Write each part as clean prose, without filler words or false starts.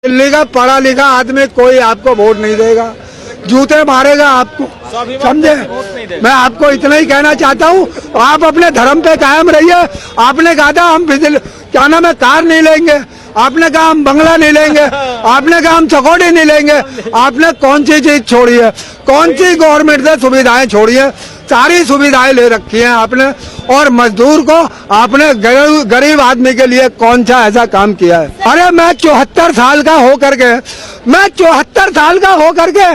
दिल्ली का पढ़ा लिखा आदमी कोई आपको वोट नहीं देगा, जूते मारेगा आपको, समझे। मैं आपको इतना ही कहना चाहता हूँ, आप अपने धर्म पे कायम रहिए। आपने कहा था हम क्या नाम है कार नहीं लेंगे, आपने कहा हम बंगला नहीं लेंगे, आपने कहा हम चकोटी नहीं लेंगे। आपने कौन सी चीज छोड़ी है, कौन सी गवर्नमेंट से सुविधाएं छोड़ी है? सारी सुविधाएं ले रखी हैं आपने। और मजदूर को आपने गरीब आदमी के लिए कौन सा ऐसा काम किया है? अरे मैं 74 साल का हो करके, मैं 74 साल का हो करके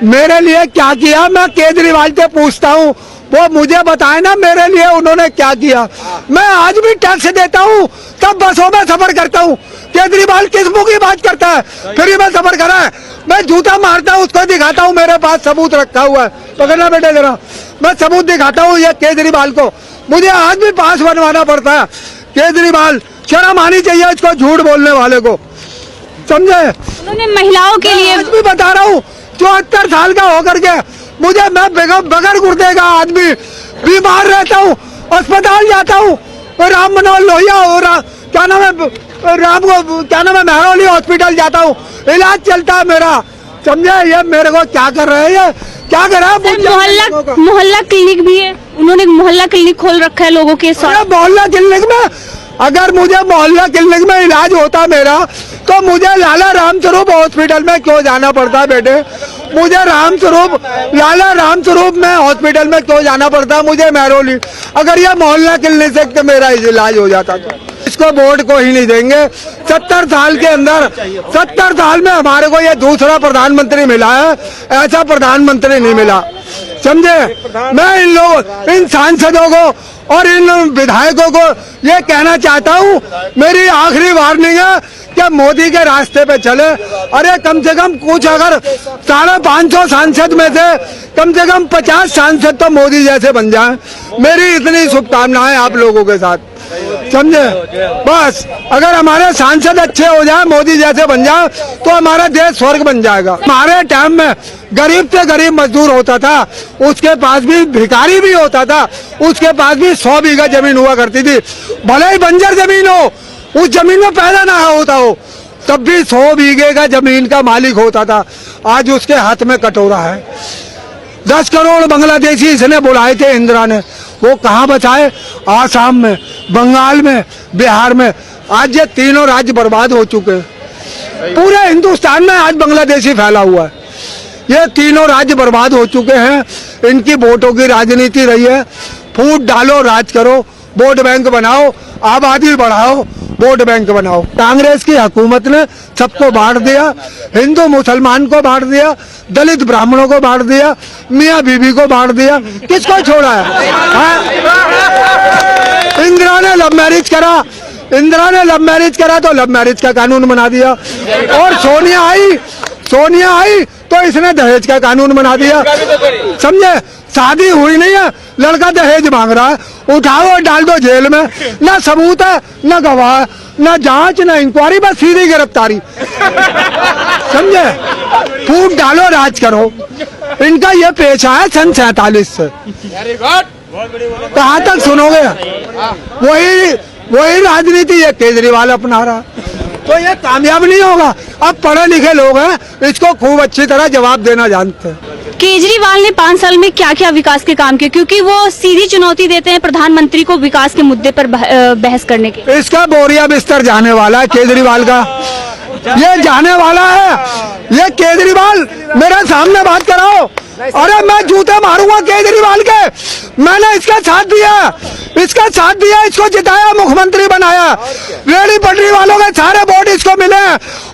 मेरे लिए क्या किया? मैं केजरीवाल से पूछता हूँ, वो मुझे बताए ना मेरे लिए उन्होंने क्या किया। मैं आज भी टैक्स देता हूँ, तब बसों में सफर करता हूँ। केजरीवाल किस मुंह की बात करता है? फ्री में सफर करा है। मैं जूता मारता हूँ, उसको दिखाता हूँ, मेरे पास सबूत रखा हुआ है। पकड़ना बेटे जरा, मैं सबूत दिखाता हूँ ये केजरीवाल को। मुझे आज भी पास बनवाना पड़ता है। केजरीवाल शर्म आनी चाहिए इसको, झूठ बोलने वाले को, समझे। उन्होंने महिलाओं के लिए आज भी बता रहा हूँ, 74 साल का होकर के मुझे, मैं बगैर गुर्दे का आदमी बीमार रहता हूँ, अस्पताल जाता हूँ। राम मनोहर लोहिया और क्या नाम है, राम को क्या नाम है, महरौली हॉस्पिटल जाता हूँ, इलाज चलता है मेरा, समझे। ये मेरे को क्या कर रहे हैं, ये क्या कर रहा है? मोहल्ला क्लिनिक भी है, उन्होंने मोहल्ला क्लिनिक खोल रखा है लोगों के साथ। मोहल्ला क्लिनिक में अगर मुझे मोहल्ला क्लिनिक में इलाज होता मेरा, तो मुझे लाला रामस्वरूप हॉस्पिटल में क्यों जाना पड़ता बेटे? मुझे लाला रामस्वरूप में हॉस्पिटल में क्यों जाना पड़ता? मुझे महरौली, अगर ये मोहल्ला क्लिनिक से मेरा इलाज हो जाता तो। इसको वोट को ही नहीं देंगे। 70 साल के अंदर, 70 साल में हमारे को ये दूसरा प्रधानमंत्री मिला है, ऐसा प्रधानमंत्री नहीं मिला, समझे। मैं इन लोगों, इन सांसदों को और इन विधायकों को ये कहना चाहता हूँ, मेरी आखिरी वार्निंग है कि मोदी के रास्ते पे चले। अरे कम से कम कुछ, अगर 550 सांसद में से कम 50 सांसद तो मोदी जैसे बन जाएं। मेरी इतनी शुभकामनाएं आप लोगों के साथ, समझे। बस अगर हमारे सांसद अच्छे हो जाए, मोदी जैसे बन जाए, तो हमारा देश स्वर्ग बन जाएगा। हमारे टाइम में गरीब से गरीब मजदूर होता था, उसके पास भी भिखारी भी होता था, उसके पास भी 100 बीघा जमीन हुआ करती थी। भले ही बंजर जमीन हो, उस जमीन में पैदा ना होता हो, तब भी 100 बीघे का जमीन का मालिक होता था। आज उसके हाथ में कटोरा है। 10 करोड़ बांग्लादेशी इसने बुलाए थे इंदिरा ने, वो कहाँ बचाए? आसाम में, बंगाल में, बिहार में। आज ये तीनों राज्य बर्बाद हो चुके हैं। पूरे हिंदुस्तान में आज बांग्लादेशी फैला हुआ है। ये तीनों राज्य बर्बाद हो चुके हैं। इनकी वोटों की राजनीति रही है, फूट डालो, राज करो, वोट बैंक बनाओ, आबादी बढ़ाओ, वोट बैंक बनाओ। कांग्रेस की हुकूमत ने सबको बांट दिया, हिंदू मुसलमान को बांट दिया, दलित ब्राह्मणों को बांट दिया, मियाँ बीवी को बांट दिया, किसको छोड़ा है? इंदिरा ने लव मैरिज करा, इंदिरा ने लव मैरिज करा तो लव मैरिज का कानून बना दिया। और सोनिया आई तो इसने दहेज का कानून बना दिया, समझे। शादी हुई नहीं है, लड़का दहेज मांग रहा है, उठाओ और डाल दो जेल में। ना सबूत है, ना गवाह, ना जांच, ना इंक्वायरी, बस सीधी गिरफ्तारी, समझे। फूट डालो, राज करो। इनका ये पेशा है सन 47 से। कहाँ तक सुनोगे? वही राजनीति ये केजरीवाल अपना रहा, तो ये कामयाब नहीं होगा। अब पढ़े लिखे लोग हैं, इसको खूब अच्छी तरह जवाब देना जानते हैं। केजरीवाल ने 5 साल में क्या क्या विकास के काम किए, क्योंकि वो सीधी चुनौती देते हैं प्रधानमंत्री को विकास के मुद्दे पर बहस करने के। इसका बोरिया बिस्तर जाने वाला है केजरीवाल का, ये जाने वाला है। ये केजरीवाल मेरे सामने बात कराओ, अरे मैं जूते मारूंगा केजरीवाल के। मैंने इसका साथ दिया, इसको जिताया, मुख्यमंत्री बनाया। रेहड़ी पटरी वालों के सारे वोट इसको मिले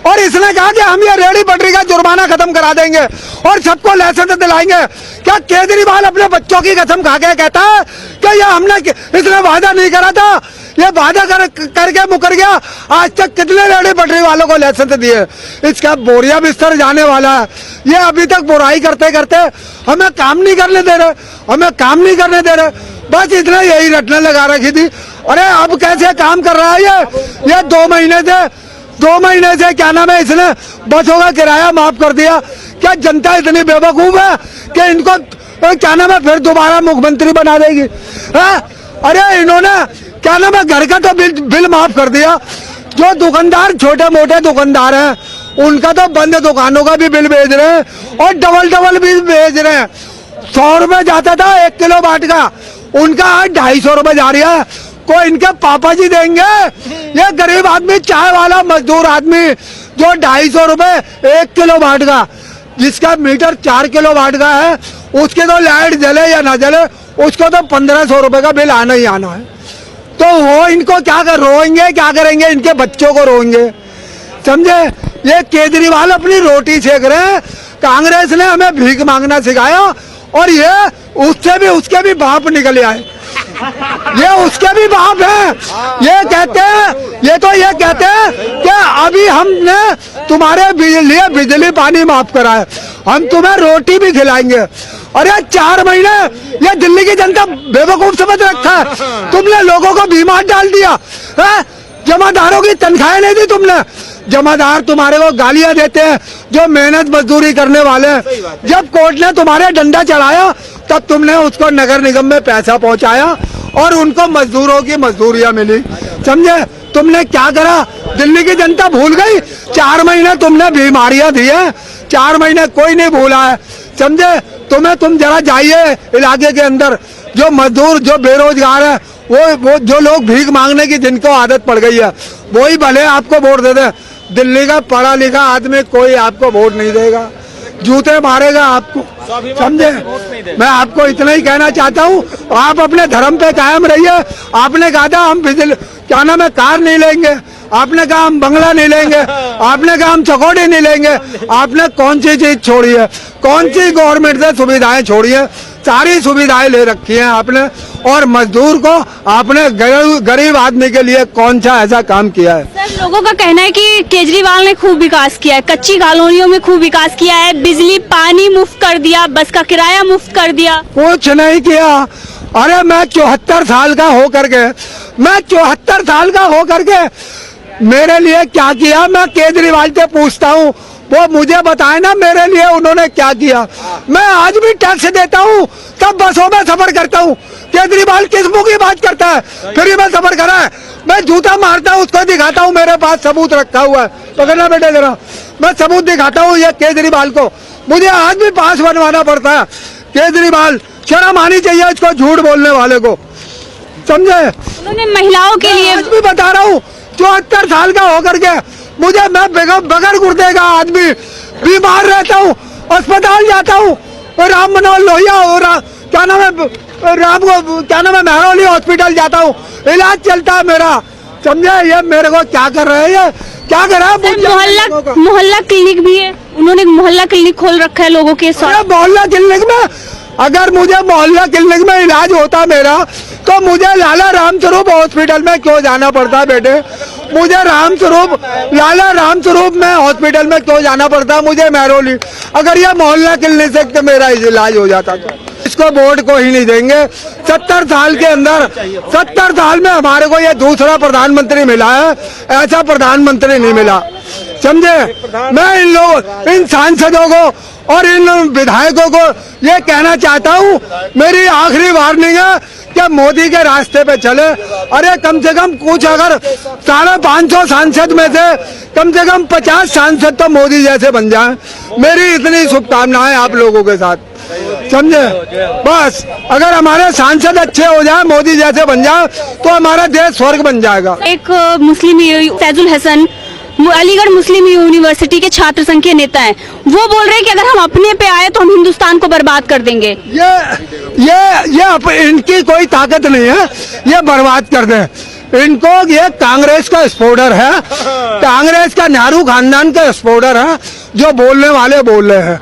और इसने कहा कि हम ये रेहड़ी पटरी का जुर्माना खत्म करा देंगे और सबको लाइसेंस दिलाएंगे। क्या केजरीवाल अपने बच्चों की कसम खा के कहता है कि ये हमने, इसने वादा नहीं करा था, ये वादा करके मुकर गया? आज तक कितने रेहड़ी पटरी वालों को लाइसेंस दिए? इसका बोरिया बिस्तर जाने वाला है। ये अभी तक बुराई करते करते हमें काम नहीं करने दे रहे, बस इतना यही रटने लगा रखी थी। अरे अब कैसे काम कर रहा है ये 2 महीने से क्या नाम है, इसने बसों का किराया माफ कर दिया। क्या जनता इतनी बेवकूफ है कि इनको क्या नाम है फिर दोबारा मुख्यमंत्री बना देगी? अरे इन्होंने क्या नाम है घर का तो बिल माफ कर दिया। जो दुकानदार, छोटे मोटे दुकानदार हैं, उनका तो बंद दुकानों का भी बिल भेज रहे हैं और डबल बिल भेज रहे हैं। 100 रुपए जाता था 1 किलो बाट का, उनका आज 250 रुपए जा रही है। कोई इनके पापा जी देंगे? ये गरीब आदमी, चाय वाला मजदूर आदमी जो 250 रुपए 1 किलो बाट का, जिसका मीटर 4 किलो वाट का है, उसके तो लाइट जले या ना जले उसको तो 1500 रुपए का बिल आना ही आना है। तो वो इनको क्या रोएंगे, क्या करेंगे? इनके बच्चों को रोएंगे, समझे? ये केजरीवाल अपनी रोटी सेक रहे हैं। कांग्रेस ने हमें भीख मांगना सिखाया और ये उससे भी, उसके भी बाप निकले आए। ये उसके भी बाप है। ये कहते हैं कि अभी हमने तुम्हारे लिए बिजली पानी माफ करा है, हम तुम्हें रोटी भी खिलाएंगे। अरे 4 महीने ये दिल्ली की जनता बेवकूफ समझ रखा है। तुमने लोगों को बीमार डाल दिया है। जमादारों की तनख्वाहें नहीं दी तुमने। जमादार तुम्हारे को गालियां देते हैं जो मेहनत मजदूरी करने वाले हैं। जब कोर्ट ने तुम्हारे डंडा चढ़ाया तब तुमने उसको नगर निगम में पैसा पहुंचाया और उनको मजदूरों की मजदूरियां मिली, समझे? तुमने क्या करा? दिल्ली की जनता भूल गई। 4 महीने तुमने बीमारियां दी है, 4 महीने कोई नहीं भूला है, समझे? तुम जरा जाइए इलाके के अंदर, जो मजदूर, जो बेरोजगार है, वो जो लोग भीख मांगने की जिनको आदत पड़ गई है, वही भले आपको वोट दे दे। दिल्ली का पढ़ा लिखा आदमी कोई आपको वोट नहीं देगा, जूते मारेगा आपको, समझे? मैं आपको इतना ही कहना चाहता हूँ, आप अपने धर्म पे कायम रहिए। आपने कहा था हम बिजली, क्या नाम है, कार नहीं लेंगे, आपने कहा हम बंगला नहीं लेंगे, आपने कहा हम चकोड़ी नहीं लेंगे। आपने कौन सी चीज छोड़ी है? कौन सी गवर्नमेंट से सुविधाएं छोड़ी है? सारी सुविधाएं ले रखी हैं आपने। और मजदूर को आपने, गरीब आदमी के लिए कौन सा ऐसा काम किया है? सर, लोगों का कहना है कि केजरीवाल ने खूब विकास किया है, कच्ची कॉलोनियों में खूब विकास किया है, बिजली पानी मुफ्त कर दिया, बस का किराया मुफ्त कर दिया। कुछ नहीं किया। अरे मैं 74 साल का होकर के मेरे लिए क्या किया? मैं केजरीवाल से पूछता हूँ, वो मुझे बताए ना मेरे लिए उन्होंने क्या किया। मैं आज भी टैक्स देता हूँ, तब बसों में सफर करता हूँ। केजरीवाल किस मुंह की बात करता है? फ्री में सफर करा है। मैं जूता मारता हूँ, उसको दिखाता हूँ, मेरे पास सबूत रखा हुआ है। पकड़ना बेटे जरा, मैं सबूत दिखाता हूँ ये केजरीवाल को। मुझे आज भी पास बनवाना पड़ता है। केजरीवाल, शर्म आनी चाहिए इसको, झूठ बोलने वाले को, समझे? उन्होंने महिलाओं के लिए, आज भी बता रहा हूँ, 74 साल का होकर के मैं बगैर गुर्दे का आदमी बीमार रहता हूँ, अस्पताल जाता हूँ, राम मनोहर लोहिया और क्या नाम है महरौली हॉस्पिटल जाता हूँ, इलाज चलता है मेरा, समझे? ये मेरे को क्या कर रहे हैं? ये क्या कर रहा है? मोहल्ला क्लिनिक भी है, उन्होंने मोहल्ला क्लिनिक खोल रखा है लोगों के साथ। मोहल्ला क्लिनिक में, अगर मुझे मोहल्ला क्लिनिक में इलाज होता मेरा, तो मुझे लाला रामस्वरूप हॉस्पिटल में क्यों जाना पड़ता बेटे? मुझे लाला रामस्वरूप में हॉस्पिटल में क्यों जाना पड़ता? मुझे महरौली, अगर ये मोहल्ला क्लिनिक से तो मेरा इलाज हो जाता। तो इसको वोट को ही नहीं देंगे। 70 साल के अंदर, 70 साल में हमारे को ये दूसरा प्रधानमंत्री मिला है, ऐसा प्रधानमंत्री नहीं मिला, समझे? मैं इन सांसदों को और इन विधायकों को ये कहना चाहता हूँ, मेरी आखिरी वार्निंग है कि मोदी के रास्ते पे चले। अरे कम से कम कुछ, अगर 550 सांसद में से कम 50 सांसद तो मोदी जैसे बन जाएं। मेरी इतनी शुभकामनाएं आप लोगों के साथ, समझे? बस अगर हमारे सांसद अच्छे हो जाए, मोदी जैसे बन जाए, तो हमारा देश स्वर्ग बन जाएगा। एक मुस्लिम फैजुल हसन, अलीगढ़ मुस्लिम यूनिवर्सिटी के छात्र संघ के नेता हैं, वो बोल रहे हैं कि अगर हम अपने पे आए तो हम हिंदुस्तान को बर्बाद कर देंगे। ये इनकी कोई ताकत नहीं है, ये बर्बाद कर दें इनको। ये कांग्रेस का स्पोर्टर है, कांग्रेस का नेहरू खानदान का स्पोर्टर है, जो बोलने वाले बोल रहे हैं।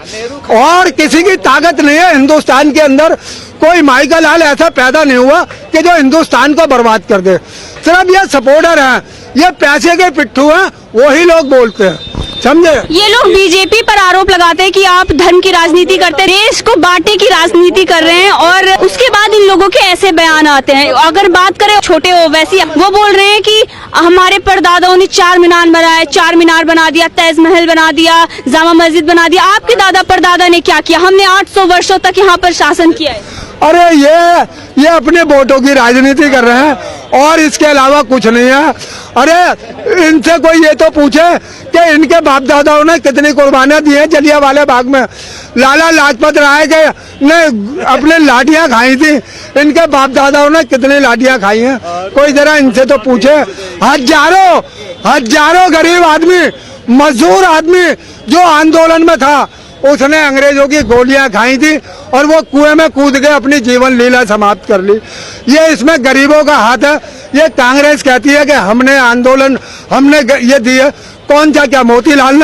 और किसी की ताकत नहीं है हिंदुस्तान के अंदर। कोई माइकल लाल ऐसा पैदा नहीं हुआ कि जो हिंदुस्तान को बर्बाद कर दे। सिर्फ ये सपोर्टर है, ये पैसे के पिट्ठू हैं, वही लोग बोलते हैं, समझे? ये लोग बीजेपी पर आरोप लगाते हैं कि आप धर्म की राजनीति करते हैं, देश को बांटने की राजनीति कर रहे हैं, और उसके बाद इन लोगों के ऐसे बयान आते हैं। अगर बात करें छोटे ओवैसी, वो बोल रहे हैं कि हमारे परदादाओं ने 4 मीनार बना दिया, ताज महल बना दिया, जामा मस्जिद बना दिया। आपके दादा परदादा ने क्या किया? हमने 800 वर्षों तक यहाँ पर शासन किया है। अरे ये अपने वोटों की राजनीति कर रहे हैं और इसके अलावा कुछ नहीं है। अरे इनसे कोई ये तो पूछे कि इनके बाप दादाओं ने कितनी कुर्बानियां दी हैं जलियांवाला बाग में। लाला लाजपत राय के ने अपने लाठियां खाई थी, इनके बाप दादाओं ने कितनी लाठियां खाई हैं, कोई जरा इनसे तो पूछे। हजारों गरीब आदमी, मजदूर आदमी जो आंदोलन में था, उसने अंग्रेजों की गोलियां खाई थी और वो कुएं में कूद के अपनी जीवन लीला समाप्त कर ली। ये इसमें गरीबों का हाथ है। ये कांग्रेस कहती है कि हमने आंदोलन, हमने ये दी है। कौन सा, क्या मोतीलाल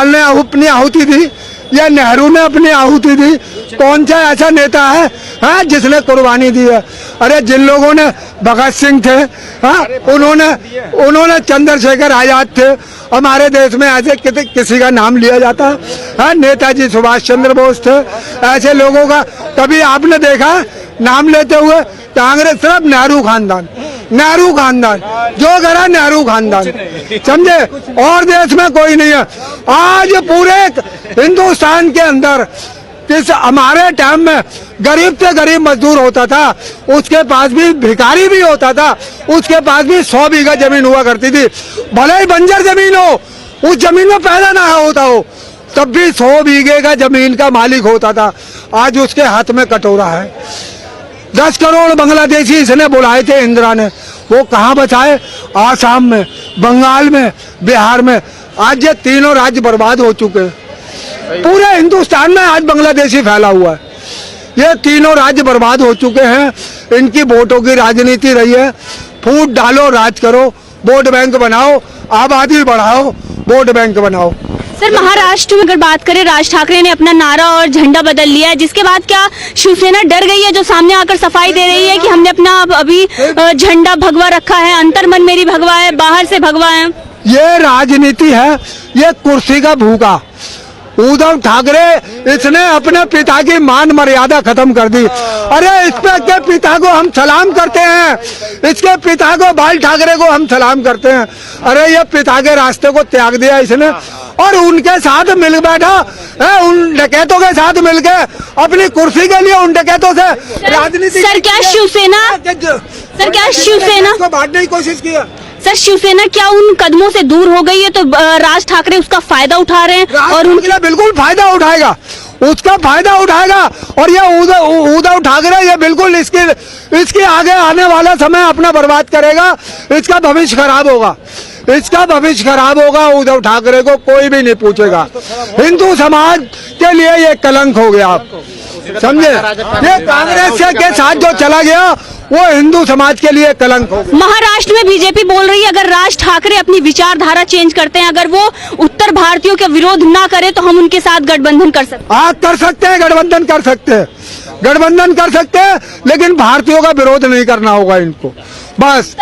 ने अपनी आहुति दी या नेहरू ने अपनी आहुति दी? कौन सा ऐसा नेता है हाँ जिसने कुर्बानी दी है? अरे जिन लोगों ने, भगत सिंह थे, हाँ उन्होंने चंद्रशेखर आजाद थे, हमारे देश में ऐसे किसी का नाम लिया जाता है? हाँ, नेताजी सुभाष चंद्र बोस थे। ऐसे लोगों का कभी आपने देखा नाम लेते हुए? कांग्रेस सिर्फ नेहरू खानदान जो करा नेहरू खानदान, समझे, और देश में कोई नहीं है। आज पूरे हिंदुस्तान के अंदर हमारे टाइम में गरीब से गरीब मजदूर होता था, उसके पास भी भिखारी भी होता था, उसके पास भी 100 बीघा जमीन हुआ करती थी। भले ही बंजर जमीन हो, उस जमीन में पैदा ना होता हो, तब भी 100 बीघे का जमीन का मालिक होता था। आज उसके हाथ में कटोरा है। 10 करोड़ बांग्लादेशी इसने बुलाए थे इंदिरा ने, वो कहाँ बचाए? आसाम में, बंगाल में, बिहार में। आज ये तीनों राज्य बर्बाद हो चुके हैं। पूरे हिंदुस्तान में आज बांग्लादेशी फैला हुआ है। ये तीनों राज्य बर्बाद हो चुके हैं। इनकी वोटों की राजनीति रही है। फूट डालो, राज करो, वोट बैंक बनाओ, आबादी बढ़ाओ, वोट बैंक बनाओ। सर, महाराष्ट्र में अगर बात करें, राज ठाकरे ने अपना नारा और झंडा बदल लिया है, जिसके बाद क्या शिवसेना डर गई है, जो सामने आकर सफाई दे रही है कि हमने अपना अभी झंडा भगवा रखा है, अंतर्मन मेरी भगवा है, बाहर से भगवा है? ये राजनीति है, ये कुर्सी का भूखा। उद्धव ठाकरे इसने अपने पिता की मान मर्यादा खत्म कर दी। अरे इसके पिता को हम सलाम करते हैं, इसके पिता को, बाल ठाकरे को हम सलाम करते हैं। अरे ये पिता के रास्ते को त्याग दिया इसने और उनके साथ मिल बैठा है, उन डकैतों के साथ मिलके अपनी कुर्सी के लिए उन डकैतों से राजनीति। सर क्या शिवसेना को बांटने की कोशिश किया? सर, शिवसेना क्या उन कदमों से दूर हो गई है? तो राज ठाकरे उसका फायदा उठा रहे हैं और उनके बिल्कुल फायदा उठाएगा, उसका फायदा उठाएगा। और ये उद्धव ठाकरे ये बिल्कुल इसके आगे आने वाला समय अपना बर्बाद करेगा। इसका भविष्य खराब होगा, इसका भविष्य खराब होगा। उद्धव ठाकरे को कोई भी नहीं पूछेगा। हिंदू समाज के लिए ये कलंक हो गया, समझे। ये कांग्रेस के साथ जो चला गया वो हिंदू समाज के लिए कलंक हो। महाराष्ट्र में बीजेपी बोल रही है, अगर राज ठाकरे अपनी विचारधारा चेंज करते हैं, अगर वो उत्तर भारतीयों के विरोध ना करे, तो हम उनके साथ गठबंधन कर सकते हैं। कर सकते हैं, गठबंधन कर सकते हैं, लेकिन भारतीयों का विरोध नहीं करना होगा इनको, बस।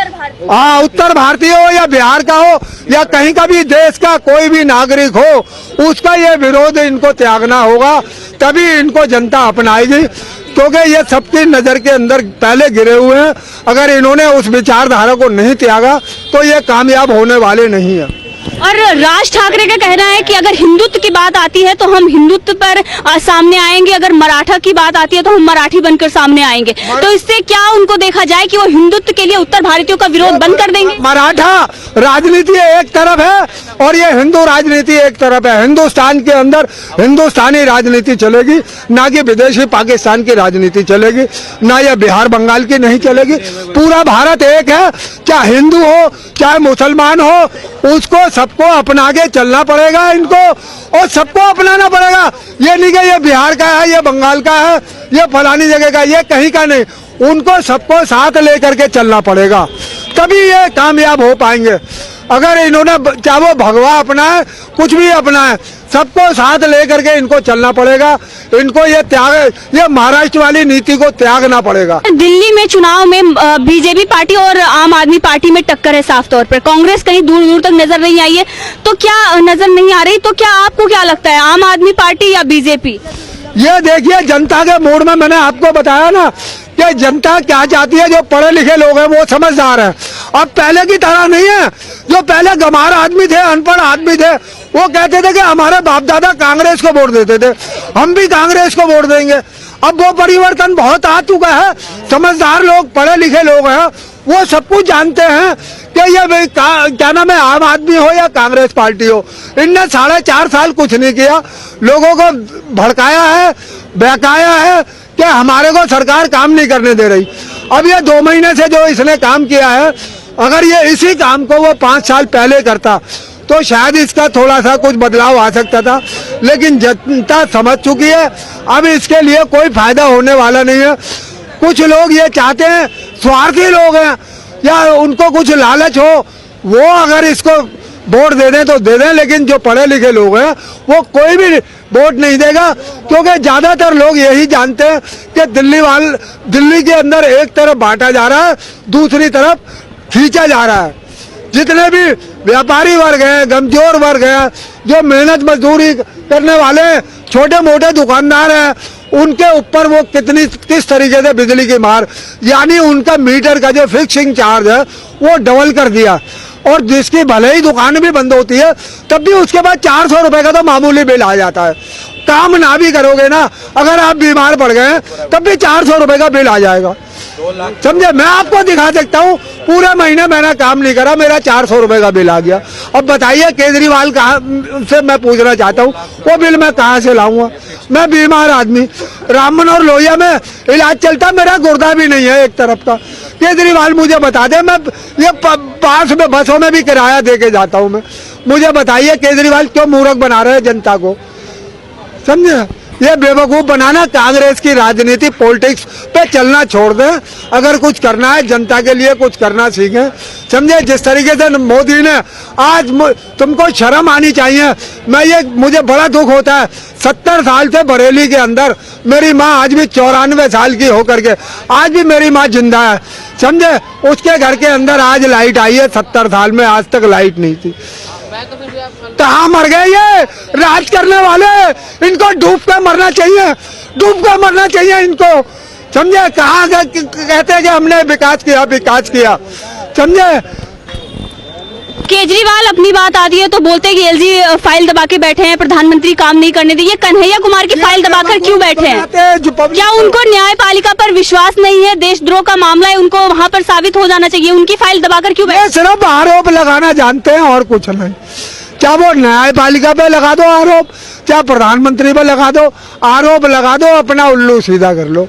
उत्तर भारतीय हो या बिहार का हो या कहीं का भी देश का कोई भी नागरिक हो, उसका ये विरोध इनको त्यागना होगा, तभी इनको जनता अपनाएगी। क्योंकि ये सबकी नजर के अंदर पहले गिरे हुए हैं। अगर इन्होंने उस विचारधारा को नहीं त्यागा तो ये कामयाब होने वाले नहीं है। और राज ठाकरे का कहना है कि अगर हिंदुत्व की बात आती है तो हम हिंदुत्व पर सामने आएंगे, अगर मराठा की बात आती है तो हम मराठी बनकर सामने आएंगे। तो इससे क्या उनको देखा जाए कि वो हिंदुत्व के लिए उत्तर भारतीयों का विरोध बंद कर देंगे? मराठा राजनीति एक तरफ है और ये हिंदू राजनीति एक तरफ है। हिंदुस्तान के अंदर हिंदुस्तानी राजनीति चलेगी, ना कि विदेशी पाकिस्तान की राजनीति चलेगी, ना ये बिहार बंगाल की नहीं चलेगी। पूरा भारत एक है, चाहे हिंदू हो चाहे मुसलमान हो, उसको सबको अपना के चलना पड़ेगा इनको, और सबको अपनाना पड़ेगा। ये नहीं कि ये बिहार का है, ये बंगाल का है, ये फलानी जगह का, ये कहीं का नहीं। उनको सबको साथ लेकर के चलना पड़ेगा, तभी ये कामयाब हो पाएंगे। अगर इन्होंने चाहे वो भगवा अपनाए, कुछ भी अपनाए, सबको साथ लेकर के इनको चलना पड़ेगा। इनको ये महाराष्ट्र वाली नीति को त्यागना पड़ेगा। दिल्ली में चुनाव में बीजेपी पार्टी और आम आदमी पार्टी में टक्कर है साफ तौर पर। कांग्रेस कहीं दूर दूर तक नजर नहीं आई है, तो क्या नजर नहीं आ रही, तो क्या आपको क्या लगता है, आम आदमी पार्टी या बीजेपी? ये देखिए, जनता के मूड में मैंने आपको बताया ना कि जनता क्या चाहती है। जो पढ़े लिखे लोग हैं वो समझदार हैं, अब पहले की तरह नहीं है। जो पहले गंवार आदमी थे, अनपढ़ आदमी थे, वो कहते थे कि हमारे बाप दादा कांग्रेस को वोट देते थे, हम भी कांग्रेस को वोट देंगे। अब वो परिवर्तन बहुत आ चुका है। समझदार लोग, पढ़े लिखे लोग हैं, वो सब कुछ जानते हैं कि ये क्या नाम है, आम आदमी हो या कांग्रेस पार्टी हो, इनने 4.5 साल कुछ नहीं किया, लोगों को भड़काया है, बहकाया है कि हमारे को सरकार काम नहीं करने दे रही। अब ये 2 महीने से जो इसने काम किया है, अगर ये इसी काम को वो 5 साल पहले करता तो शायद इसका थोड़ा सा कुछ बदलाव आ सकता था, लेकिन जनता समझ चुकी है, अब इसके लिए कोई फायदा होने वाला नहीं है। कुछ लोग ये चाहते हैं, स्वार्थी लोग हैं या उनको कुछ लालच हो, वो अगर इसको वोट दे दें तो दे दें, लेकिन जो पढ़े लिखे लोग हैं वो कोई भी वोट नहीं देगा, क्योंकि ज्यादातर लोग यही जानते हैं कि दिल्ली के अंदर एक तरफ बांटा जा रहा है, दूसरी तरफ खींचा जा रहा है। जितने भी व्यापारी वर्ग हैं, कमजोर वर्ग हैं, जो मेहनत मजदूरी करने वाले छोटे मोटे दुकानदार हैं, उनके ऊपर वो किस तरीके से बिजली की मार, यानी उनका मीटर का जो फिक्सिंग चार्ज है वो डबल कर दिया, और जिसकी भले ही दुकान भी बंद होती है तब भी उसके बाद 400 रुपए का तो मामूली बिल आ जाता है। काम ना भी करोगे ना, अगर आप बीमार पड़ गए तब भी 400 रुपए का बिल आ जाएगा, समझे। मैं आपको दिखा सकता हूँ, पूरे महीने मैंने काम नहीं करा, मेरा 400 रुपए का बिल आ गया। अब बताइए केजरीवाल से मैं पूछना चाहता हूँ, वो बिल मैं कहाँ से लाऊंगा? मैं बीमार आदमी, रामबन और लोहिया में इलाज चलता, मेरा गुर्दा भी नहीं है एक तरफ का। केजरीवाल मुझे बता दे, मैं ये पास में बसों में भी किराया दे के जाता हूँ मैं। मुझे बताइए केजरीवाल क्यों मूर्ख बना रहे हैं जनता को, समझे। ये बेवकूफ बनाना, कांग्रेस की राजनीति पॉलिटिक्स पे चलना छोड़ दें। अगर कुछ करना है जनता के लिए कुछ करना सीखें, समझे। जिस तरीके से मोदी ने आज, तुमको शर्म आनी चाहिए। मुझे बड़ा दुख होता है, 70 साल से बरेली के अंदर मेरी माँ आज भी 94 साल की होकर के आज भी मेरी माँ जिंदा है, समझे। उसके घर के अंदर आज लाइट आई है, 70 साल में आज तक लाइट नहीं थी। कहाँ मर गए ये राज करने वाले? इनको डूब कर मरना चाहिए, डूब कर मरना चाहिए इनको, समझे। कहाँ कहते हैं कि हमने विकास किया, समझे। केजरीवाल अपनी बात आती है तो बोलते हैं कि एलजी फाइल दबा के बैठे हैं, प्रधानमंत्री काम नहीं करने दिए। कन्हैया कुमार की फाइल दबाकर क्यों बैठे हैं? क्या उनको न्यायपालिका पर विश्वास नहीं है? देशद्रोह का मामला है, उनको वहाँ पर साबित हो जाना चाहिए, उनकी फाइल दबाकर क्यों बैठे? सिर्फ आरोप लगाना जानते हैं और कुछ नहीं। क्या वो न्यायपालिका पे लगा दो आरोप, क्या प्रधानमंत्री पे लगा दो आरोप, लगा दो, अपना उल्लू सीधा कर लो।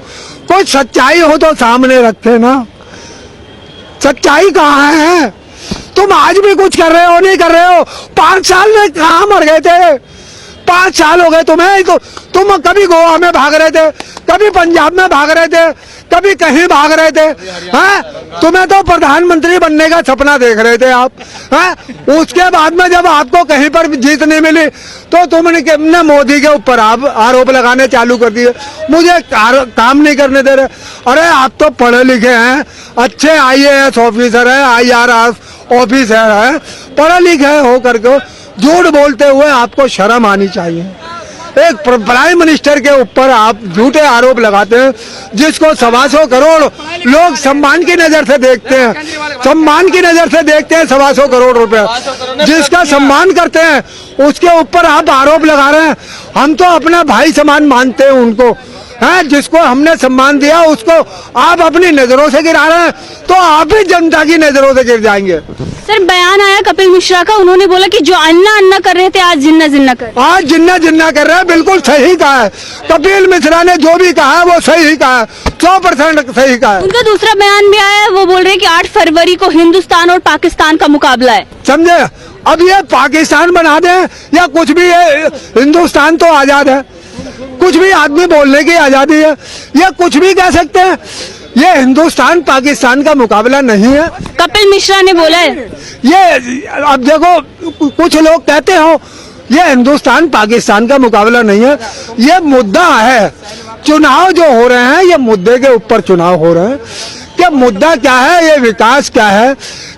कोई सच्चाई हो तो सामने रखे ना, सच्चाई कहाँ है? तुम आज भी कुछ कर रहे हो, नहीं कर रहे हो? 5 साल में कहाँ मर गए थे? 5 साल हो गए तुम्हें, तो तुम कभी गोवा में भाग रहे थे, कभी पंजाब में भाग रहे थे, कभी कहीं भाग रहे थे, हैं? तुम्हें तो प्रधानमंत्री बनने का सपना देख रहे थे आप, हैं? उसके बाद में जब आपको कहीं पर जीत नहीं मिली तो तुमने मोदी के ऊपर आप आरोप लगाने चालू कर दिए, मुझे काम नहीं करने दे रहे। अरे आप तो पढ़े लिखे हैं, अच्छे IAS ऑफिसर है, IRS ऑफिसर है, पढ़े लिखे हो करके झूठ बोलते हुए आपको शर्म आनी चाहिए। एक प्राइम मिनिस्टर के ऊपर आप झूठे आरोप लगाते हैं, जिसको 125 करोड़ लोग सम्मान की नजर से देखते हैं, सम्मान की नजर से देखते हैं। 125 करोड़ रुपए जिसका सम्मान करते हैं उसके ऊपर आप आरोप लगा रहे हैं। हम तो अपना भाई समान मानते हैं उनको, हैं? जिसको हमने सम्मान दिया उसको आप अपनी नजरों से गिरा रहे हैं, तो आप भी जनता की नजरों से गिर जाएंगे। सर, बयान आया कपिल मिश्रा का, उन्होंने बोला कि जो अन्ना अन्ना कर रहे थे आज जिन्ना जिन्ना कर, आज जिन्ना जिन्ना कर रहे हैं। बिल्कुल सही कहा है कपिल मिश्रा ने, जो भी कहा है वो सही कहा है, 100% सही कहा है। उनका दूसरा बयान भी आया है, वो बोल रहे हैं कि 8 फरवरी को हिंदुस्तान और पाकिस्तान का मुकाबला है, समझे। अब ये पाकिस्तान बना दें या कुछ भी, हिंदुस्तान तो आजाद है, कुछ भी आदमी बोलने की आजादी है, ये कुछ भी कह सकते हैं। ये हिंदुस्तान पाकिस्तान का मुकाबला नहीं है, कपिल मिश्रा ने बोला है। ये अब देखो, कुछ लोग कहते हो ये हिंदुस्तान पाकिस्तान का मुकाबला नहीं है, ये मुद्दा है। चुनाव जो हो रहे हैं, ये मुद्दे के ऊपर चुनाव हो रहे हैं। क्या मुद्दा क्या है, ये विकास क्या है,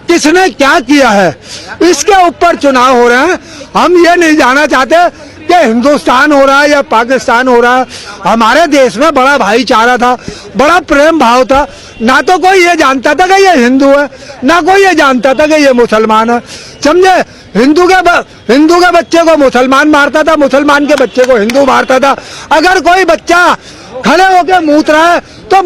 किसने क्या किया है, इसके ऊपर चुनाव हो रहे हैं। हम ये नहीं जानना चाहते कि हिंदुस्तान हो रहा है या पाकिस्तान हो रहा है। हमारे देश में बड़ा भाईचारा था, बड़ा प्रेम भाव था, ना तो कोई ये जानता था कि ये हिंदू है, ना कोई ये जानता था कि ये मुसलमान है, समझे। हिंदू के बच्चे को मुसलमान मारता था, मुसलमान के बच्चे को हिंदू मारता था। अगर कोई बच्चा खड़े होके मूत रहा है तो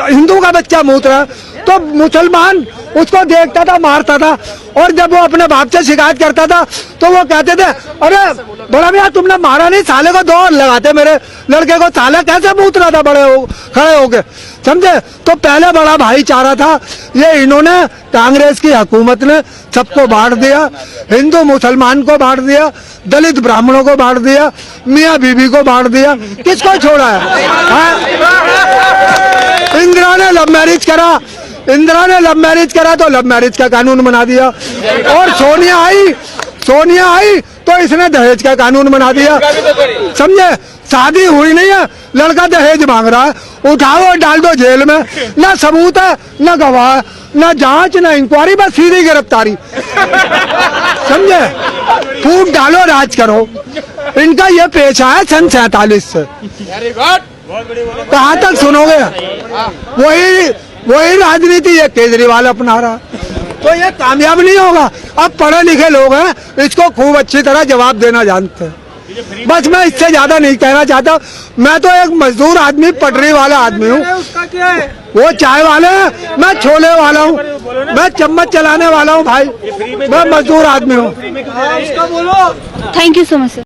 हिंदू का बच्चा मूत रहा है तो मुसलमान उसको देखता था, मारता था। और जब वो अपने बाप से शिकायत करता था तो वो कहते थे अरे बड़ा भैया तुमने मारा नहीं, साले को 2 और लगाते मेरे लड़के को, साले कैसे मूत रहा था खड़े होके, समझे। तो पहले बड़ा भाईचारा था, ये इन्होंने कांग्रेस की हुकूमत ने सबको बांट दिया, हिंदू मुसलमान को बांट दिया, दलित ब्राह्मणों को बांट दिया, मियाँ बीबी को बांट दिया, किसको छोड़ा है? इंदिरा ने लव मैरिज करा, इंदिरा ने लव मैरिज करा तो लव मैरिज का कानून बना दिया। और सोनिया आई तो इसने दहेज का कानून बना दिया, समझे। शादी हुई नहीं है, लड़का दहेज मांग रहा है, उठाओ और डाल दो जेल में, ना सबूत है ना गवाह है, ना जांच ना इंक्वायरी, बस सीधी गिरफ्तारी, समझे। फूट डालो राज करो, इनका ये पेशा है सन 47 से। कहाँ तक सुनोगे? वही राजनीति ये केजरीवाल अपना रहा, तो ये कामयाब नहीं होगा। अब पढ़े लिखे लोग हैं, इसको खूब अच्छी तरह जवाब देना जानते हैं। बस मैं इससे ज्यादा नहीं कहना चाहता। मैं तो एक मजदूर आदमी, पटरी वाला आदमी हूँ, वो चाय वाले हैं, मैं छोले वाला हूँ, मैं चम्मच चलाने वाला हूँ भाई, मैं मजदूर आदमी हूँ। Thank you so much sir.